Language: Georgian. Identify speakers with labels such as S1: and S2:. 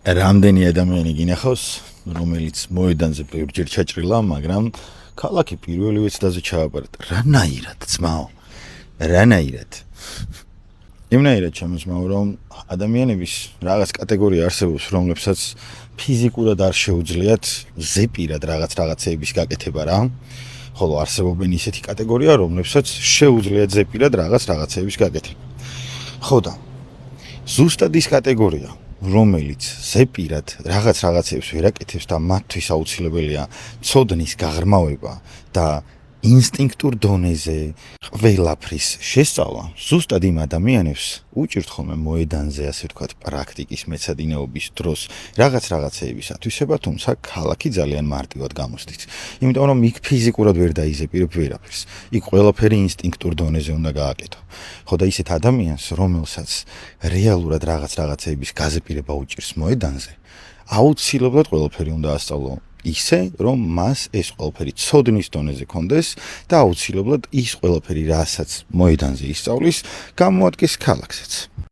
S1: რამდენი ადამიანი გინახავს, რომელიც მოედანზე ბევრჯერ ჩაჭრილა, მაგრამ ქალაქი პირველივე ცდაზე ჩააბარდა. რანაირად, ძმაო? რანაირად? იმნაირად ჩემოსმაო, რომ ადამიანების რაღაც კატეგორია არსებობს, რომლებსაც ფიზიკურად არ შეუძლიათ ზეპირად რაღაცეების გაკეთება რა. ხოლო არსებობენ ისეთი კატეგორია, რომლებსაც შეუძლიათ ზეპირად რაღაცეების გაკეთება. ხო და ზუსტად ის კატეგორია, რომელიც ზეპირად რაღაცეებს ვერ აკეთებს და მათთვის აუცილებელია ცოდნის გაღრმავება და ინსტინქტურ დონეზე ყველაფრის შესწავლა, ზუსტად იმ ადამიანებს უჭირთ ხოლმე მოედანზე, ასე ვთქვათ, პრაქტიკის მეცადინეობის დროს რაღაცეების ათვისება, თუმცა ქალაქი ძალიან მარტივად გამოსდით. იმიტომ რომ იქ ფიზიკურად ვერ დაიზეპირებ ვერაფერს. იქ ყველაფერი ინსტინქტურ დონეზე უნდა გააკეთო. ხო და ისეთ ადამიანს, რომელსაც რეალურად რაღაცეების გაზეპირება უჭირს მოედანზე, აუცილებლად ყველაფერი უნდა ასწავლო ისე, რომ მას ეს ყველაფერი ცოდნის დონეზე კონდეს და აუცილებლად ის ყველაფერი, რასაც მოედანზე ისწავლის, გამოადგეს ქალაქზეც.